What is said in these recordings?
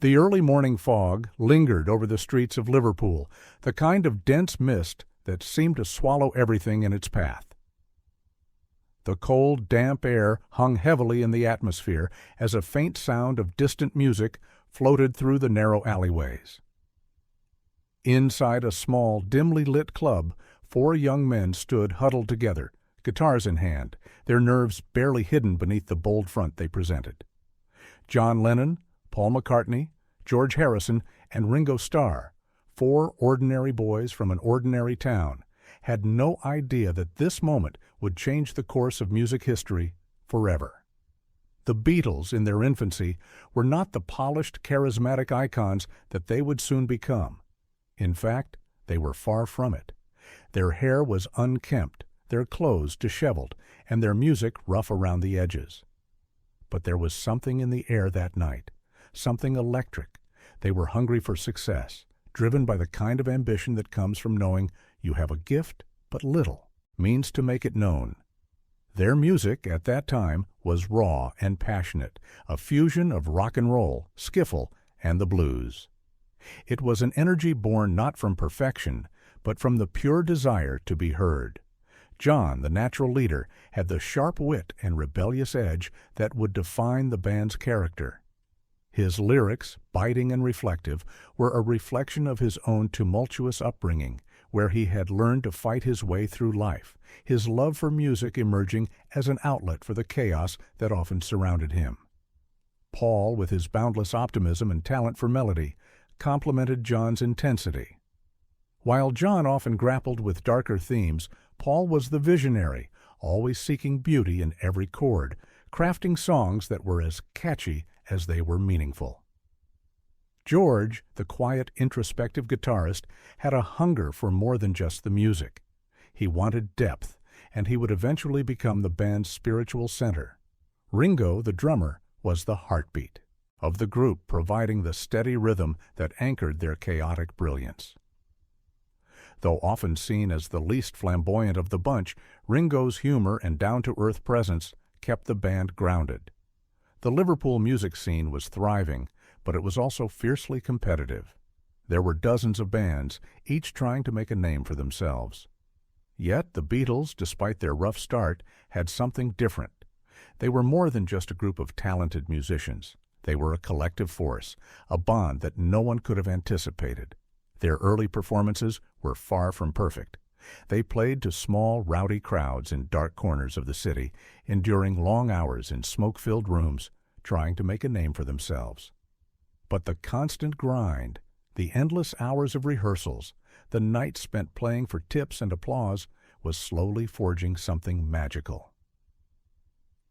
The early morning fog lingered over the streets of Liverpool, the kind of dense mist that seemed to swallow everything in its path. The cold, damp air hung heavily in the atmosphere as a faint sound of distant music floated through the narrow alleyways. Inside a small, dimly lit club, 4 young men stood huddled together, guitars in hand, their nerves barely hidden beneath the bold front they presented. John Lennon, Paul McCartney, George Harrison, and Ringo Starr, 4 ordinary boys from an ordinary town, had no idea that this moment would change the course of music history forever. The Beatles, in their infancy, were not the polished, charismatic icons that they would soon become. In fact, they were far from it. Their hair was unkempt, their clothes disheveled, and their music rough around the edges. But there was something in the air that night, something electric. They were hungry for success, driven by the kind of ambition that comes from knowing you have a gift, but little means to make it known. Their music, at that time, was raw and passionate, a fusion of rock and roll, skiffle, and the blues. It was an energy born not from perfection, but from the pure desire to be heard. John, the natural leader, had the sharp wit and rebellious edge that would define the band's character. His lyrics, biting and reflective, were a reflection of his own tumultuous upbringing, where he had learned to fight his way through life, his love for music emerging as an outlet for the chaos that often surrounded him. Paul, with his boundless optimism and talent for melody, complemented John's intensity. While John often grappled with darker themes, Paul was the visionary, always seeking beauty in every chord, crafting songs that were as catchy as they were meaningful. George, the quiet, introspective guitarist, had a hunger for more than just the music. He wanted depth, and he would eventually become the band's spiritual center. Ringo, the drummer, was the heartbeat of the group, providing the steady rhythm that anchored their chaotic brilliance. Though often seen as the least flamboyant of the bunch, Ringo's humor and down-to-earth presence kept the band grounded. The Liverpool music scene was thriving, but it was also fiercely competitive. There were dozens of bands, each trying to make a name for themselves. Yet the Beatles, despite their rough start, had something different. They were more than just a group of talented musicians. They were a collective force, a bond that no one could have anticipated. Their early performances were far from perfect. They played to small, rowdy crowds in dark corners of the city, enduring long hours in smoke-filled rooms, trying to make a name for themselves. But the constant grind, the endless hours of rehearsals, the nights spent playing for tips and applause, was slowly forging something magical.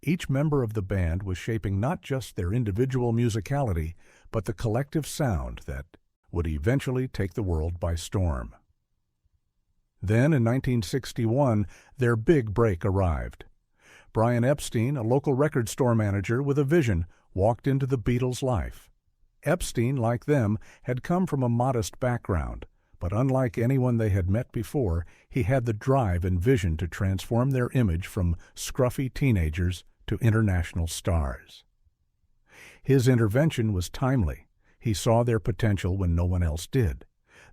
Each member of the band was shaping not just their individual musicality, but the collective sound that would eventually take the world by storm. Then, in 1961, their big break arrived. Brian Epstein, a local record store manager with a vision, walked into the Beatles' life. Epstein, like them, had come from a modest background, but unlike anyone they had met before, he had the drive and vision to transform their image from scruffy teenagers to international stars. His intervention was timely. He saw their potential when no one else did.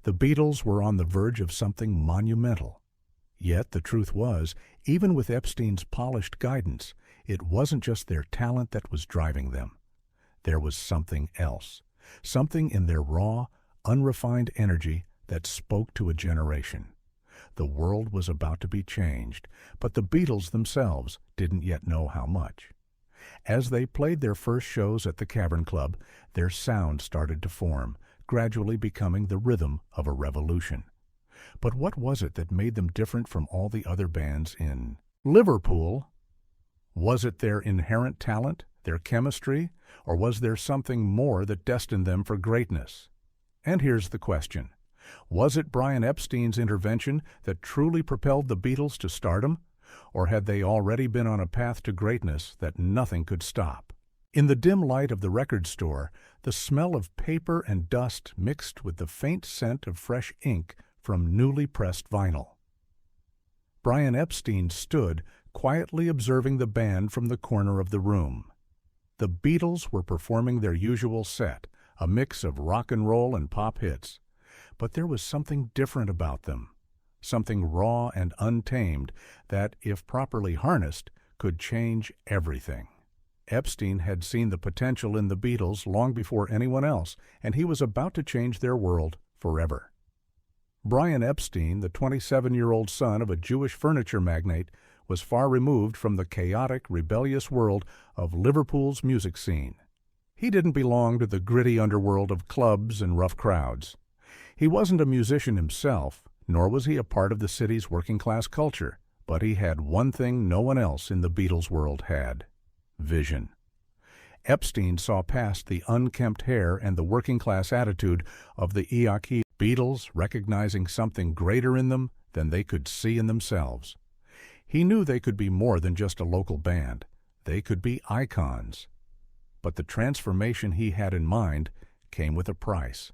The Beatles were on the verge of something monumental. Yet the truth was, even with Epstein's polished guidance, it wasn't just their talent that was driving them. There was something else, something in their raw, unrefined energy that spoke to a generation. The world was about to be changed, but the Beatles themselves didn't yet know how much. As they played their first shows at the Cavern Club, their sound started to form, gradually becoming the rhythm of a revolution. But what was it that made them different from all the other bands in Liverpool? Was it their inherent talent, their chemistry, or was there something more that destined them for greatness? And here's the question. Was it Brian Epstein's intervention that truly propelled the Beatles to stardom? Or had they already been on a path to greatness that nothing could stop? In the dim light of the record store, the smell of paper and dust mixed with the faint scent of fresh ink from newly pressed vinyl. Brian Epstein stood, quietly observing the band from the corner of the room. The Beatles were performing their usual set, a mix of rock and roll and pop hits. But there was something different about them, something raw and untamed that, if properly harnessed, could change everything. Epstein had seen the potential in the Beatles long before anyone else, and he was about to change their world forever. Brian Epstein, the 27-year-old son of a Jewish furniture magnate, was far removed from the chaotic, rebellious world of Liverpool's music scene. He didn't belong to the gritty underworld of clubs and rough crowds. He wasn't a musician himself, nor was he a part of the city's working-class culture, but he had one thing no one else in the Beatles world had: vision. Epstein saw past the unkempt hair and the working-class attitude of the Yoko Beatles, recognizing something greater in them than they could see in themselves. He knew they could be more than just a local band. They could be icons. But the transformation he had in mind came with a price.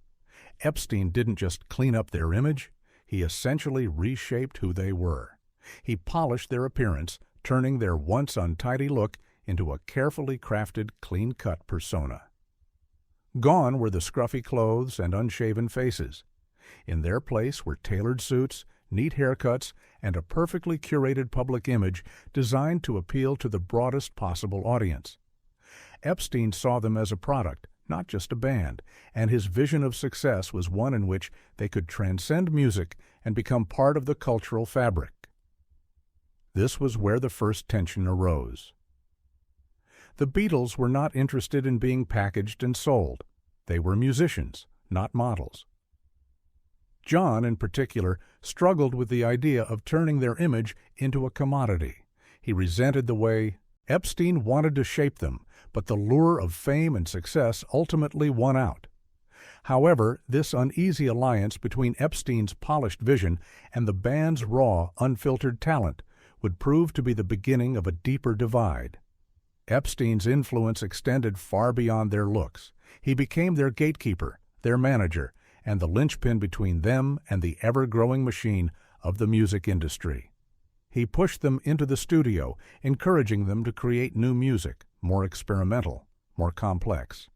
Epstein didn't just clean up their image, he essentially reshaped who they were. He polished their appearance, turning their once untidy look into a carefully crafted, clean-cut persona. Gone were the scruffy clothes and unshaven faces. In their place were tailored suits, neat haircuts, and a perfectly curated public image designed to appeal to the broadest possible audience. Epstein saw them as a product, not just a band, and his vision of success was one in which they could transcend music and become part of the cultural fabric. This was where the first tension arose. The Beatles were not interested in being packaged and sold. They were musicians, not models. John, in particular, struggled with the idea of turning their image into a commodity. He resented the way Epstein wanted to shape them, but the lure of fame and success ultimately won out. However, this uneasy alliance between Epstein's polished vision and the band's raw, unfiltered talent would prove to be the beginning of a deeper divide. Epstein's influence extended far beyond their looks. He became their gatekeeper, their manager, and the linchpin between them and the ever-growing machine of the music industry. He pushed them into the studio, encouraging them to create new music, more experimental, more complex.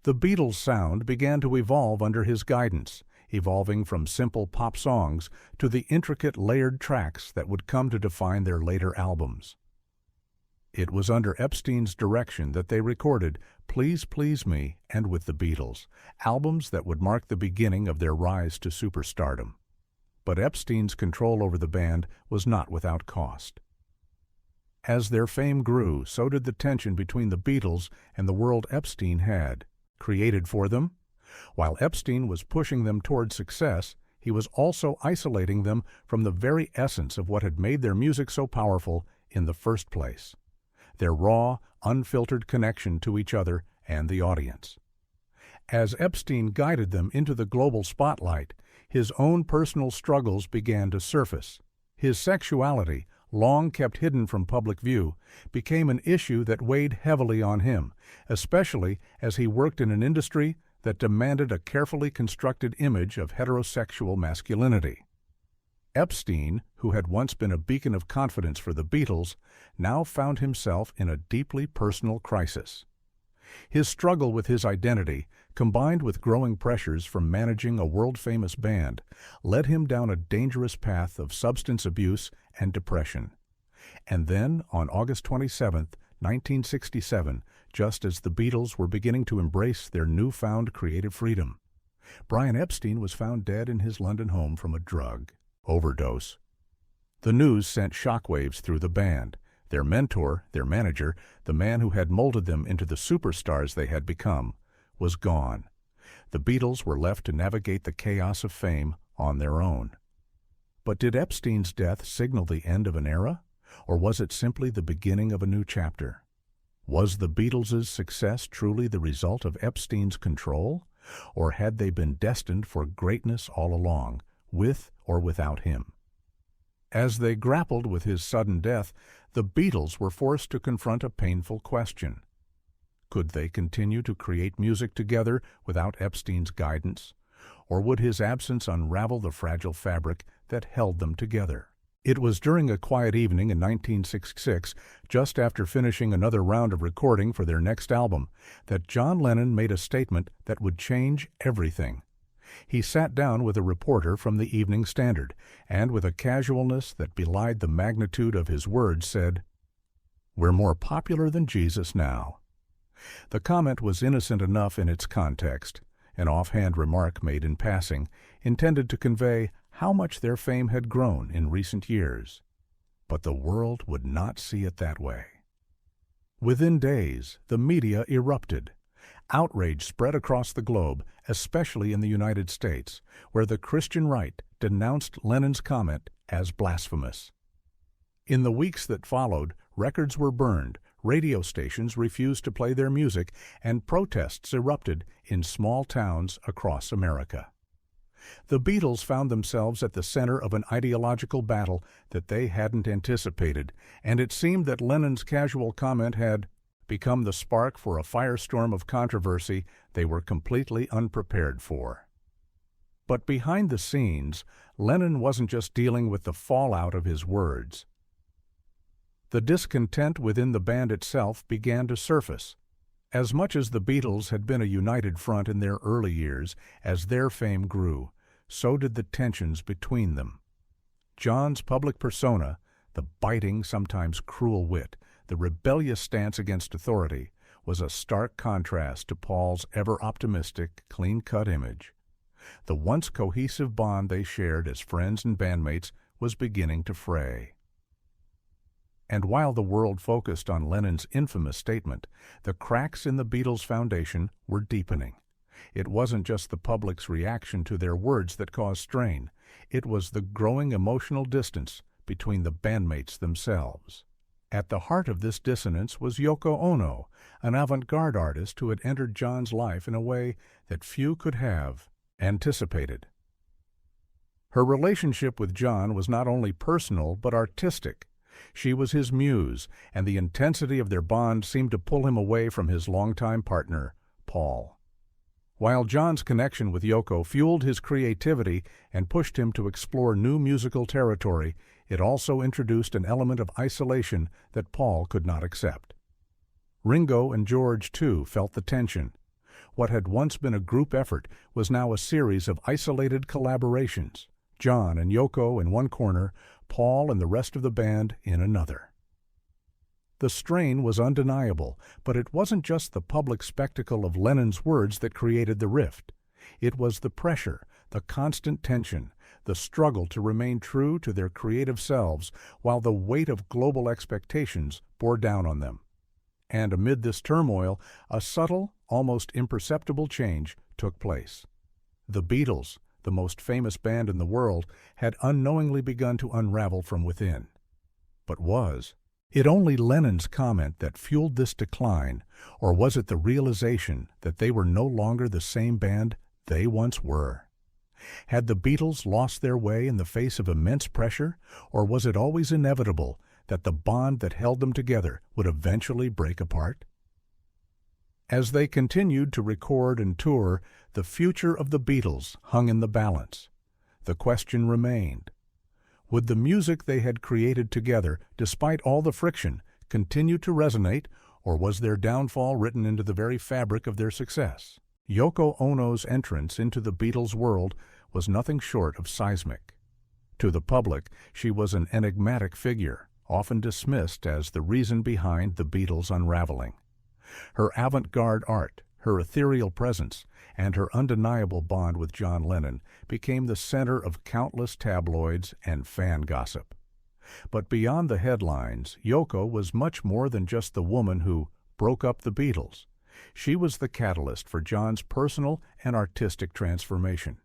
The Beatles' sound began to evolve under his guidance, evolving from simple pop songs to the intricate layered tracks that would come to define their later albums. It was under Epstein's direction that they recorded Please Please Me and With the Beatles, albums that would mark the beginning of their rise to superstardom. But Epstein's control over the band was not without cost. As their fame grew, so did the tension between the Beatles and the world Epstein had created for them. While Epstein was pushing them toward success, he was also isolating them from the very essence of what had made their music so powerful in the first place: their raw, unfiltered connection to each other and the audience. As Epstein guided them into the global spotlight, his own personal struggles began to surface. His sexuality, long kept hidden from public view, became an issue that weighed heavily on him, especially as he worked in an industry that demanded a carefully constructed image of heterosexual masculinity. Epstein, who had once been a beacon of confidence for the Beatles, now found himself in a deeply personal crisis. His struggle with his identity, combined with growing pressures from managing a world-famous band, led him down a dangerous path of substance abuse and depression. And then, on August 27, 1967, just as the Beatles were beginning to embrace their newfound creative freedom, Brian Epstein was found dead in his London home from a drug overdose. The news sent shockwaves through the band. Their mentor, their manager, the man who had molded them into the superstars they had become, was gone. The Beatles were left to navigate the chaos of fame on their own. But did Epstein's death signal the end of an era, or was it simply the beginning of a new chapter? Was the Beatles' success truly the result of Epstein's control, or had they been destined for greatness all along, with or without him? As they grappled with his sudden death, the Beatles were forced to confront a painful question. Could they continue to create music together without Epstein's guidance, or would his absence unravel the fragile fabric that held them together? It was during a quiet evening in 1966, just after finishing another round of recording for their next album, that John Lennon made a statement that would change everything. He sat down with a reporter from the Evening Standard, and with a casualness that belied the magnitude of his words said, "We're more popular than Jesus now." The comment was innocent enough in its context, an offhand remark made in passing, intended to convey how much their fame had grown in recent years. But the world would not see it that way. Within days, the media erupted. Outrage spread across the globe, especially in the United States, where the Christian right denounced Lennon's comment as blasphemous. In the weeks that followed, records were burned, radio stations refused to play their music, and protests erupted in small towns across America. The Beatles found themselves at the center of an ideological battle that they hadn't anticipated, and it seemed that Lennon's casual comment had become the spark for a firestorm of controversy they were completely unprepared for. But behind the scenes, Lennon wasn't just dealing with the fallout of his words. The discontent within the band itself began to surface. As much as the Beatles had been a united front in their early years, as their fame grew, so did the tensions between them. John's public persona, the biting, sometimes cruel wit, the rebellious stance against authority, was a stark contrast to Paul's ever-optimistic, clean-cut image. The once cohesive bond they shared as friends and bandmates was beginning to fray. And while the world focused on Lennon's infamous statement, the cracks in the Beatles' foundation were deepening. It wasn't just the public's reaction to their words that caused strain. It was the growing emotional distance between the bandmates themselves. At the heart of this dissonance was Yoko Ono, an avant-garde artist who had entered John's life in a way that few could have anticipated. Her relationship with John was not only personal but artistic. She was his muse, and the intensity of their bond seemed to pull him away from his longtime partner, Paul. While John's connection with Yoko fueled his creativity and pushed him to explore new musical territory, it also introduced an element of isolation that Paul could not accept. Ringo and George, too, felt the tension. What had once been a group effort was now a series of isolated collaborations, John and Yoko in one corner, Paul and the rest of the band in another. The strain was undeniable, but it wasn't just the public spectacle of Lennon's words that created the rift. It was the pressure, the constant tension, the struggle to remain true to their creative selves while the weight of global expectations bore down on them. And amid this turmoil, a subtle, almost imperceptible change took place. The Beatles, the most famous band in the world, had unknowingly begun to unravel from within. But was it only Lennon's comment that fueled this decline, or was it the realization that they were no longer the same band they once were? Had the Beatles lost their way in the face of immense pressure, or was it always inevitable that the bond that held them together would eventually break apart? As they continued to record and tour, the future of the Beatles hung in the balance. The question remained: would the music they had created together, despite all the friction, continue to resonate, or was their downfall written into the very fabric of their success? Yoko Ono's entrance into the Beatles' world was nothing short of seismic. To the public, she was an enigmatic figure, often dismissed as the reason behind the Beatles' unraveling. Her avant-garde art, her ethereal presence, and her undeniable bond with John Lennon became the center of countless tabloids and fan gossip. But beyond the headlines, Yoko was much more than just the woman who broke up the Beatles. She was the catalyst for John's personal and artistic transformation.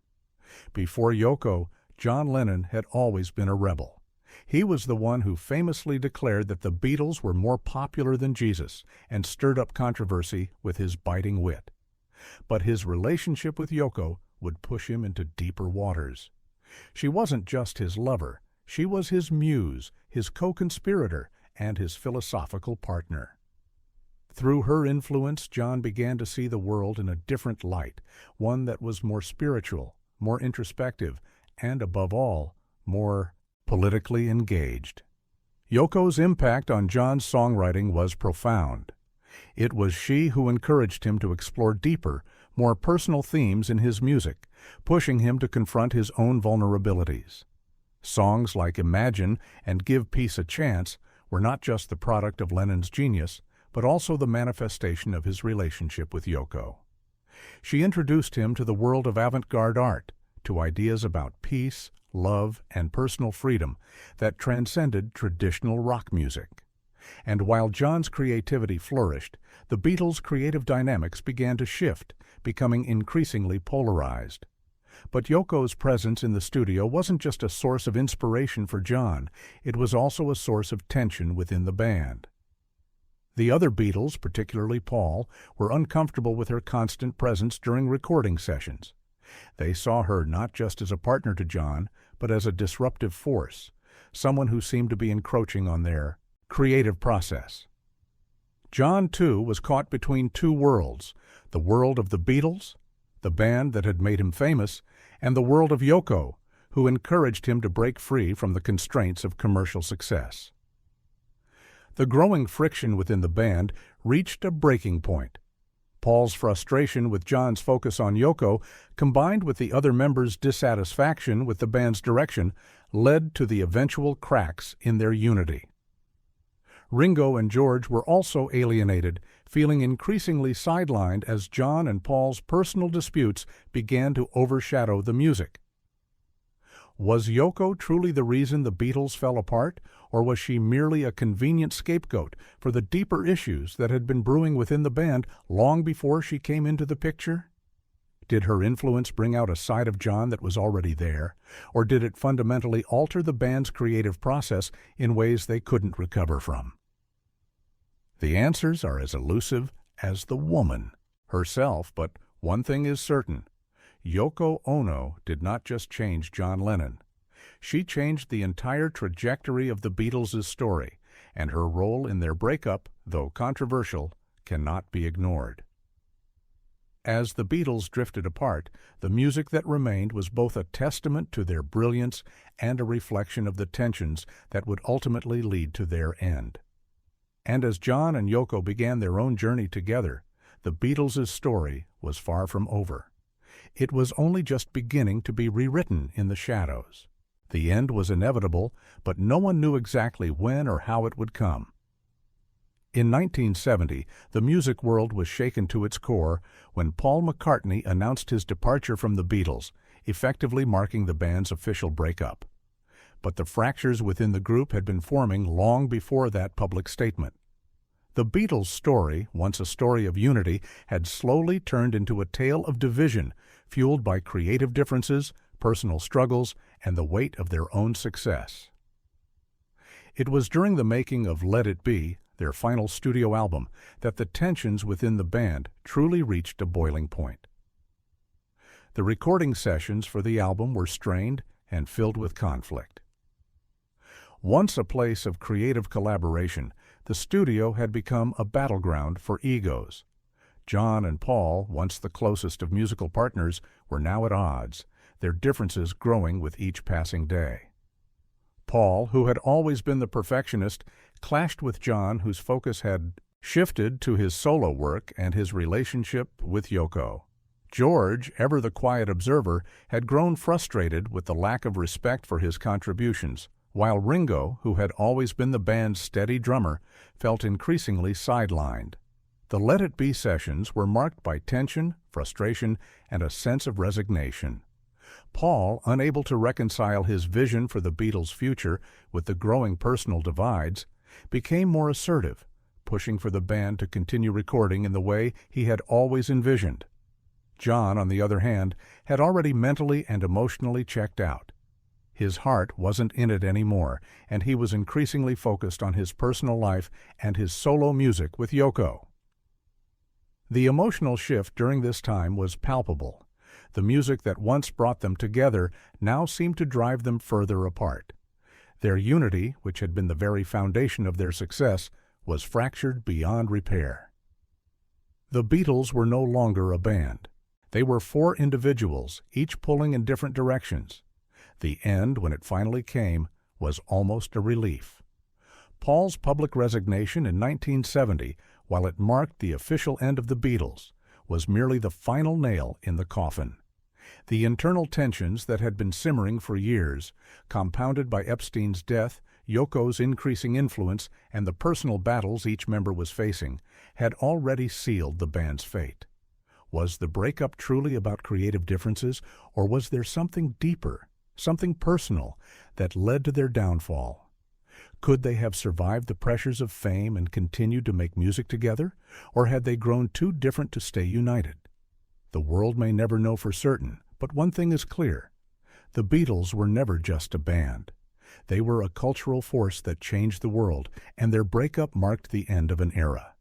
Before Yoko, John Lennon had always been a rebel. He was the one who famously declared that the Beatles were more popular than Jesus and stirred up controversy with his biting wit. But his relationship with Yoko would push him into deeper waters. She wasn't just his lover, she was his muse, his co-conspirator, and his philosophical partner. Through her influence, John began to see the world in a different light, one that was more spiritual, more introspective, and above all, more politically engaged. Yoko's impact on John's songwriting was profound. It was she who encouraged him to explore deeper, more personal themes in his music, pushing him to confront his own vulnerabilities. Songs like Imagine and Give Peace a Chance were not just the product of Lennon's genius, but also the manifestation of his relationship with Yoko. She introduced him to the world of avant-garde art, to ideas about peace, love, and personal freedom that transcended traditional rock music. And while John's creativity flourished, the Beatles' creative dynamics began to shift, becoming increasingly polarized. But Yoko's presence in the studio wasn't just a source of inspiration for John, it was also a source of tension within the band. The other Beatles, particularly Paul, were uncomfortable with her constant presence during recording sessions. They saw her not just as a partner to John, but as a disruptive force, someone who seemed to be encroaching on their creative process. John, too, was caught between two worlds, the world of the Beatles, the band that had made him famous, and the world of Yoko, who encouraged him to break free from the constraints of commercial success. The growing friction within the band reached a breaking point. Paul's frustration with John's focus on Yoko, combined with the other members' dissatisfaction with the band's direction, led to the eventual cracks in their unity. Ringo and George were also alienated, feeling increasingly sidelined as John and Paul's personal disputes began to overshadow the music. Was Yoko truly the reason the Beatles fell apart, or was she merely a convenient scapegoat for the deeper issues that had been brewing within the band long before she came into the picture? Did her influence bring out a side of John that was already there, or did it fundamentally alter the band's creative process in ways they couldn't recover from? The answers are as elusive as the woman herself, but one thing is certain. Yoko Ono did not just change John Lennon. She changed the entire trajectory of the Beatles' story, and her role in their breakup, though controversial, cannot be ignored. As the Beatles drifted apart, the music that remained was both a testament to their brilliance and a reflection of the tensions that would ultimately lead to their end. And as John and Yoko began their own journey together, the Beatles' story was far from over. It was only just beginning to be rewritten in the shadows. The end was inevitable, but no one knew exactly when or how it would come. In 1970, the music world was shaken to its core when Paul McCartney announced his departure from the Beatles, effectively marking the band's official breakup. But the fractures within the group had been forming long before that public statement. The Beatles' story, once a story of unity, had slowly turned into a tale of division, fueled by creative differences, personal struggles, and the weight of their own success. It was during the making of Let It Be, their final studio album, that the tensions within the band truly reached a boiling point. The recording sessions for the album were strained and filled with conflict. Once a place of creative collaboration, the studio had become a battleground for egos. John and Paul, once the closest of musical partners, were now at odds, their differences growing with each passing day. Paul, who had always been the perfectionist, clashed with John, whose focus had shifted to his solo work and his relationship with Yoko. George, ever the quiet observer, had grown frustrated with the lack of respect for his contributions, while Ringo, who had always been the band's steady drummer, felt increasingly sidelined. The Let It Be sessions were marked by tension, frustration, and a sense of resignation. Paul, unable to reconcile his vision for the Beatles' future with the growing personal divides, became more assertive, pushing for the band to continue recording in the way he had always envisioned. John, on the other hand, had already mentally and emotionally checked out. His heart wasn't in it anymore, and he was increasingly focused on his personal life and his solo music with Yoko. The emotional shift during this time was palpable. The music that once brought them together now seemed to drive them further apart. Their unity, which had been the very foundation of their success, was fractured beyond repair. The Beatles were no longer a band. They were four individuals, each pulling in different directions. The end, when it finally came, was almost a relief. Paul's public resignation in 1970, while it marked the official end of the Beatles, was merely the final nail in the coffin. The internal tensions that had been simmering for years, compounded by Epstein's death, Yoko's increasing influence, and the personal battles each member was facing, had already sealed the band's fate. Was the breakup truly about creative differences, or was there something deeper, something personal, that led to their downfall? Could they have survived the pressures of fame and continued to make music together, or had they grown too different to stay united? The world may never know for certain, but one thing is clear. The Beatles were never just a band. They were a cultural force that changed the world, and their breakup marked the end of an era.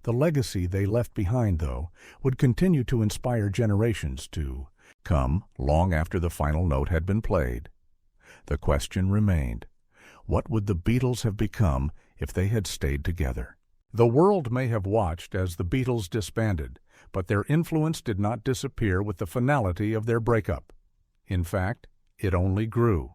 The legacy they left behind, though, would continue to inspire generations to come long after the final note had been played. The question remained, what would the Beatles have become if they had stayed together? The world may have watched as the Beatles disbanded, but their influence did not disappear with the finality of their breakup. In fact, it only grew.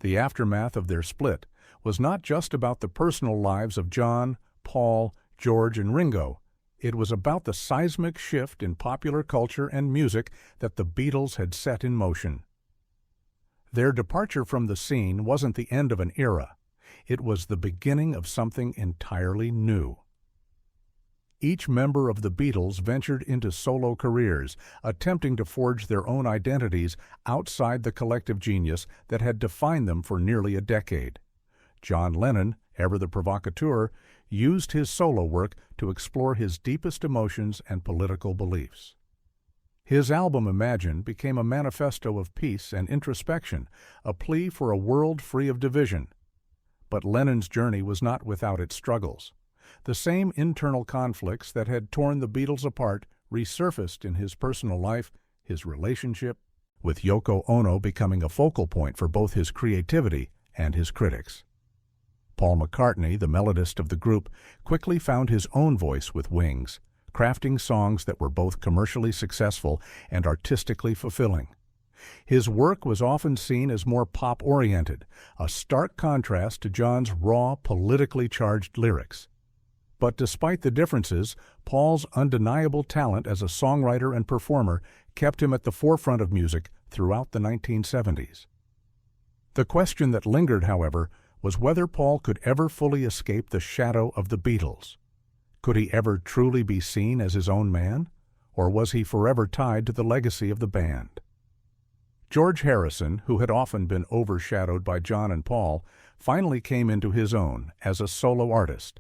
The aftermath of their split was not just about the personal lives of John, Paul, George, and Ringo. It was about the seismic shift in popular culture and music that the Beatles had set in motion. Their departure from the scene wasn't the end of an era. It was the beginning of something entirely new. Each member of the Beatles ventured into solo careers, attempting to forge their own identities outside the collective genius that had defined them for nearly a decade. John Lennon, ever the provocateur, used his solo work to explore his deepest emotions and political beliefs. His album Imagine became a manifesto of peace and introspection, a plea for a world free of division. But Lennon's journey was not without its struggles. The same internal conflicts that had torn the Beatles apart resurfaced in his personal life, his relationship with Yoko Ono becoming a focal point for both his creativity and his critics. Paul McCartney, the melodist of the group, quickly found his own voice with Wings, crafting songs that were both commercially successful and artistically fulfilling. His work was often seen as more pop-oriented, a stark contrast to John's raw, politically charged lyrics. But despite the differences, Paul's undeniable talent as a songwriter and performer kept him at the forefront of music throughout the 1970s. The question that lingered, however, was whether Paul could ever fully escape the shadow of the Beatles. Could he ever truly be seen as his own man, or was he forever tied to the legacy of the band? George Harrison, who had often been overshadowed by John and Paul, finally came into his own as a solo artist.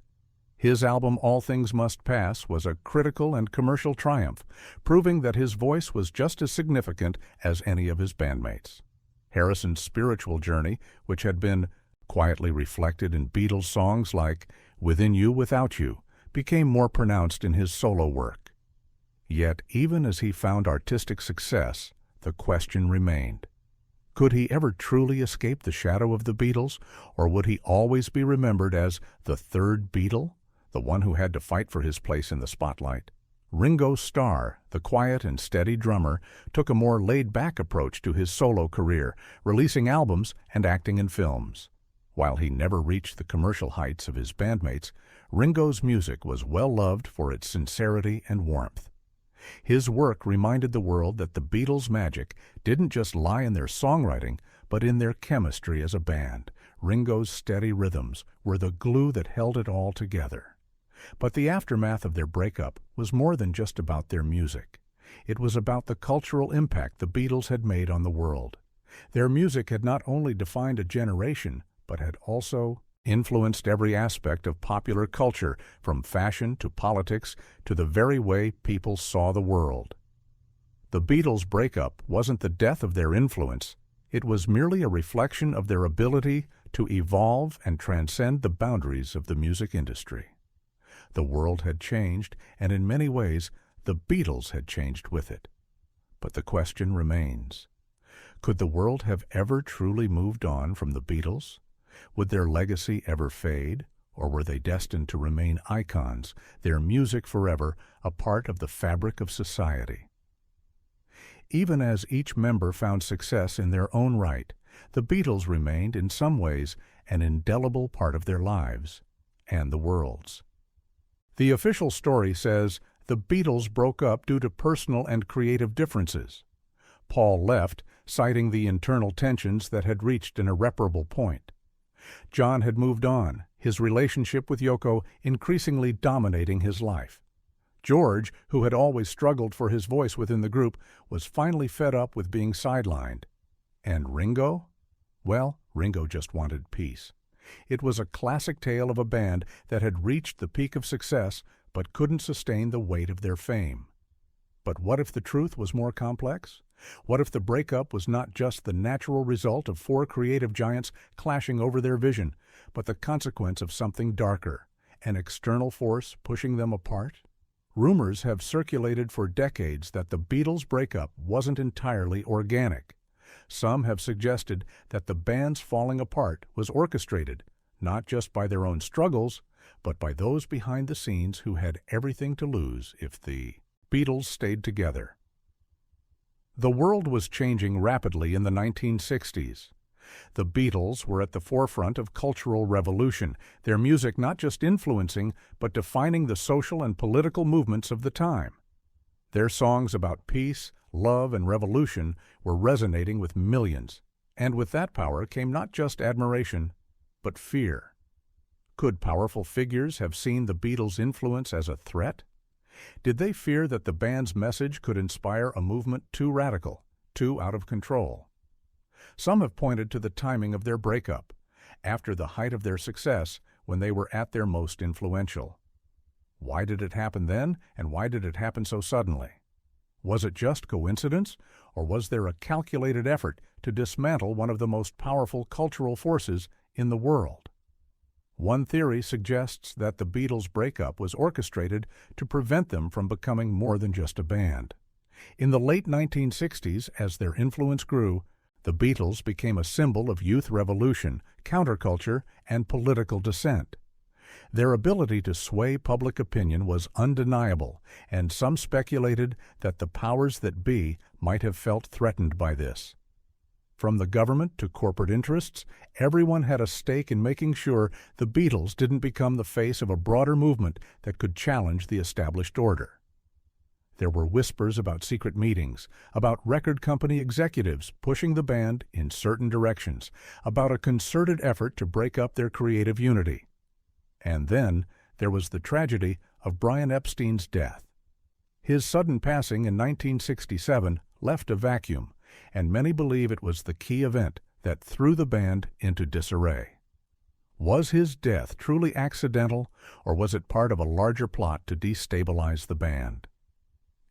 His album All Things Must Pass was a critical and commercial triumph, proving that his voice was just as significant as any of his bandmates. Harrison's spiritual journey, which had been quietly reflected in Beatles songs like Within You, Without You, became more pronounced in his solo work. Yet, even as he found artistic success, the question remained. Could he ever truly escape the shadow of the Beatles, or would he always be remembered as the third Beatle, the one who had to fight for his place in the spotlight? Ringo Starr, the quiet and steady drummer, took a more laid-back approach to his solo career, releasing albums and acting in films. While he never reached the commercial heights of his bandmates, Ringo's music was well-loved for its sincerity and warmth. His work reminded the world that the Beatles' magic didn't just lie in their songwriting, but in their chemistry as a band. Ringo's steady rhythms were the glue that held it all together. But the aftermath of their breakup was more than just about their music. It was about the cultural impact the Beatles had made on the world. Their music had not only defined a generation, but had also influenced every aspect of popular culture, from fashion to politics to the very way people saw the world. The Beatles' breakup wasn't the death of their influence. It was merely a reflection of their ability to evolve and transcend the boundaries of the music industry. The world had changed, and in many ways, the Beatles had changed with it. But the question remains: could the world have ever truly moved on from the Beatles? Would their legacy ever fade, or were they destined to remain icons, their music forever a part of the fabric of society? Even as each member found success in their own right, The Beatles remained, in some ways, an indelible part of their lives, and the world's. The official story says the Beatles broke up due to personal and creative differences. Paul left, citing the internal tensions that had reached an irreparable point. John had moved on, his relationship with Yoko increasingly dominating his life. George, who had always struggled for his voice within the group, was finally fed up with being sidelined. And Ringo? Well, Ringo just wanted peace. It was a classic tale of a band that had reached the peak of success but couldn't sustain the weight of their fame. But what if the truth was more complex? What if the breakup was not just the natural result of four creative giants clashing over their vision, but the consequence of something darker, an external force pushing them apart? Rumors have circulated for decades that the Beatles' breakup wasn't entirely organic. Some have suggested that the band's falling apart was orchestrated, not just by their own struggles, but by those behind the scenes who had everything to lose if the Beatles stayed together. The world was changing rapidly in the 1960s. The Beatles were at the forefront of cultural revolution, their music not just influencing, but defining the social and political movements of the time. Their songs about peace, love, and revolution were resonating with millions, and with that power came not just admiration, but fear. Could powerful figures have seen the Beatles' influence as a threat? Did they fear that the band's message could inspire a movement too radical, too out of control? Some have pointed to the timing of their breakup, after the height of their success, when they were at their most influential. Why did it happen then, and why did it happen so suddenly? Was it just coincidence, or was there a calculated effort to dismantle one of the most powerful cultural forces in the world? One theory suggests that the Beatles' breakup was orchestrated to prevent them from becoming more than just a band. In the late 1960s, as their influence grew, the Beatles became a symbol of youth revolution, counterculture, and political dissent. Their ability to sway public opinion was undeniable, and some speculated that the powers that be might have felt threatened by this. From the government to corporate interests, everyone had a stake in making sure the Beatles didn't become the face of a broader movement that could challenge the established order. There were whispers about secret meetings, about record company executives pushing the band in certain directions, about a concerted effort to break up their creative unity. And then there was the tragedy of Brian Epstein's death. His sudden passing in 1967 left a vacuum, and many believe it was the key event that threw the band into disarray. Was his death truly accidental, or was it part of a larger plot to destabilize the band?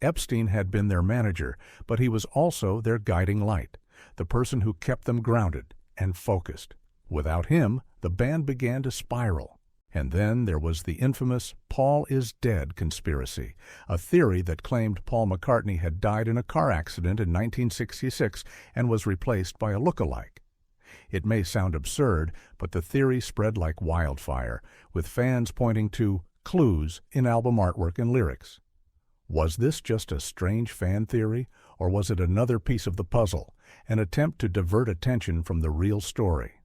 Epstein had been their manager, but he was also their guiding light, the person who kept them grounded and focused. Without him, the band began to spiral. And then there was the infamous Paul is dead conspiracy, a theory that claimed Paul McCartney had died in a car accident in 1966 and was replaced by a look-alike. It may sound absurd, but the theory spread like wildfire, with fans pointing to clues in album artwork and lyrics. Was this just a strange fan theory, or was it another piece of the puzzle, an attempt to divert attention from the real story?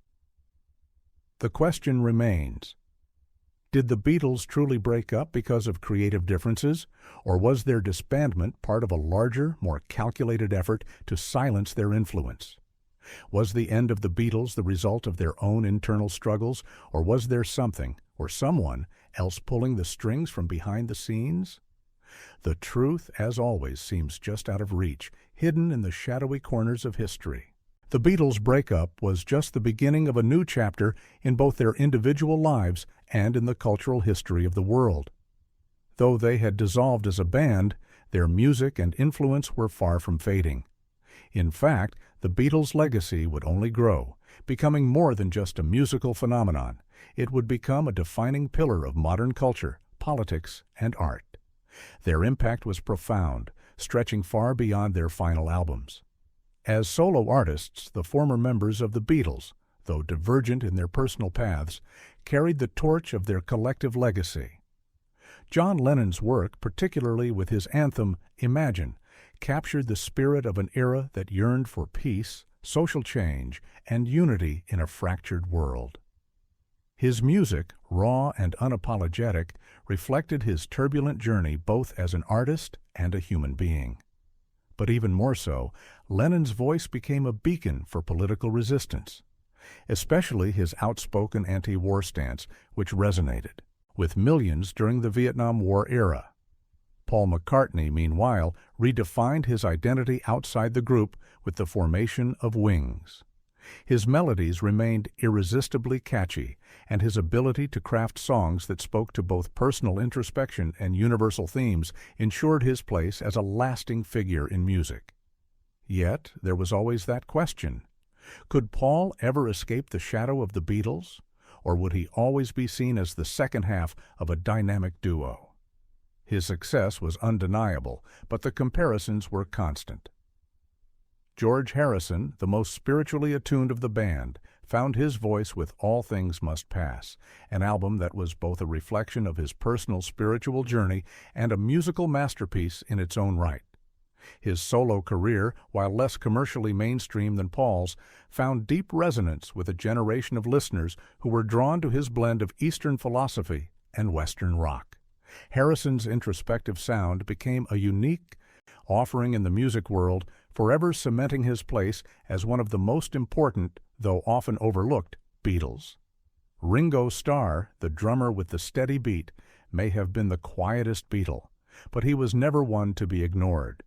The question remains: did the Beatles truly break up because of creative differences, or was their disbandment part of a larger, more calculated effort to silence their influence? Was the end of the Beatles the result of their own internal struggles, or was there something, or someone, else pulling the strings from behind the scenes? The truth, as always, seems just out of reach, hidden in the shadowy corners of history. The Beatles' breakup was just the beginning of a new chapter in both their individual lives and in the cultural history of the world. Though they had dissolved as a band, their music and influence were far from fading. In fact, the Beatles' legacy would only grow, becoming more than just a musical phenomenon. It would become a defining pillar of modern culture, politics, and art. Their impact was profound, stretching far beyond their final albums. As solo artists, the former members of the Beatles, though divergent in their personal paths, carried the torch of their collective legacy. John Lennon's work, particularly with his anthem, Imagine, captured the spirit of an era that yearned for peace, social change, and unity in a fractured world. His music, raw and unapologetic, reflected his turbulent journey both as an artist and a human being. But even more so, Lennon's voice became a beacon for political resistance, especially his outspoken anti-war stance, which resonated with millions during the Vietnam War era. Paul McCartney, meanwhile, redefined his identity outside the group with the formation of Wings. His melodies remained irresistibly catchy, and his ability to craft songs that spoke to both personal introspection and universal themes ensured his place as a lasting figure in music. Yet, there was always that question. Could Paul ever escape the shadow of the Beatles, or would he always be seen as the second half of a dynamic duo? His success was undeniable, but the comparisons were constant. George Harrison, the most spiritually attuned of the band, found his voice with All Things Must Pass, an album that was both a reflection of his personal spiritual journey and a musical masterpiece in its own right. His solo career, while less commercially mainstream than Paul's, found deep resonance with a generation of listeners who were drawn to his blend of Eastern philosophy and Western rock. Harrison's introspective sound became a unique offering in the music world, forever cementing his place as one of the most important, though often overlooked, Beatles. Ringo Starr, the drummer with the steady beat, may have been the quietest Beatle, but he was never one to be ignored.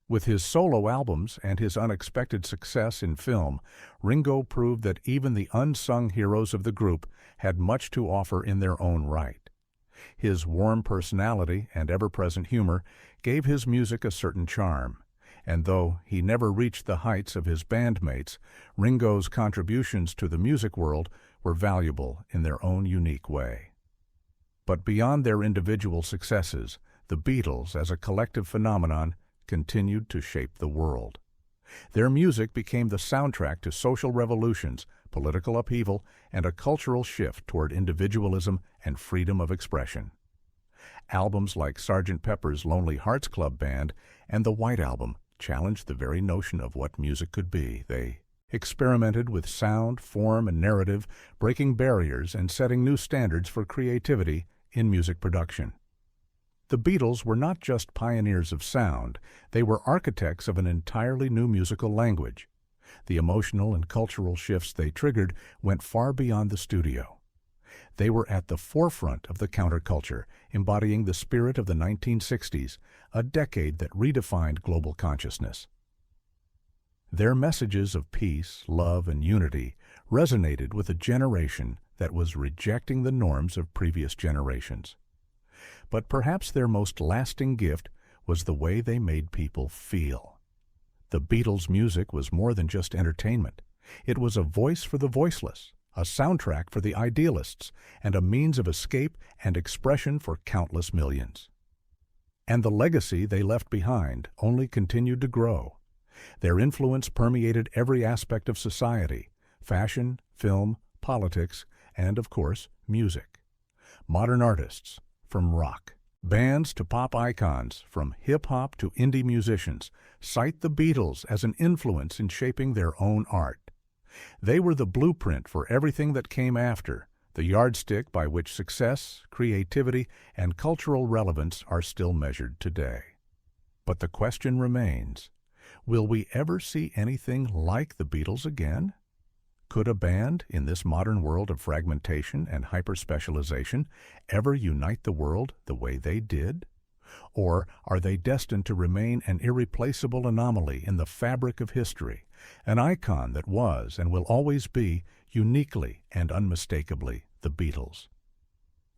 With his solo albums and his unexpected success in film, Ringo proved that even the unsung heroes of the group had much to offer in their own right. His warm personality and ever-present humor gave his music a certain charm, and though he never reached the heights of his bandmates, Ringo's contributions to the music world were valuable in their own unique way. But beyond their individual successes, the Beatles, as a collective phenomenon, continued to shape the world. Their music became the soundtrack to social revolutions, political upheaval, and a cultural shift toward individualism and freedom of expression. Albums like Sgt. Pepper's Lonely Hearts Club Band and the White Album challenged the very notion of what music could be. They experimented with sound, form, and narrative, breaking barriers and setting new standards for creativity in music production. The Beatles were not just pioneers of sound, they were architects of an entirely new musical language. The emotional and cultural shifts they triggered went far beyond the studio. They were at the forefront of the counterculture, embodying the spirit of the 1960s, a decade that redefined global consciousness. Their messages of peace, love, and unity resonated with a generation that was rejecting the norms of previous generations. But perhaps their most lasting gift was the way they made people feel. The Beatles' music was more than just entertainment. It was a voice for the voiceless, a soundtrack for the idealists, and a means of escape and expression for countless millions. And the legacy they left behind only continued to grow. Their influence permeated every aspect of society: fashion, film, politics, and, of course, music. Modern artists, from rock bands to pop icons, from hip-hop to indie musicians, cite the Beatles as an influence in shaping their own art. They were the blueprint for everything that came after, the yardstick by which success, creativity, and cultural relevance are still measured today. But the question remains, will we ever see anything like the Beatles again? Could a band, in this modern world of fragmentation and hyper-specialization, ever unite the world the way they did? Or are they destined to remain an irreplaceable anomaly in the fabric of history, an icon that was and will always be uniquely and unmistakably the Beatles?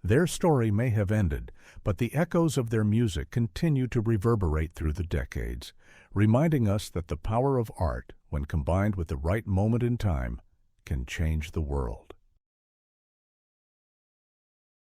Their story may have ended, but the echoes of their music continue to reverberate through the decades, reminding us that the power of art, when combined with the right moment in time, can change the world.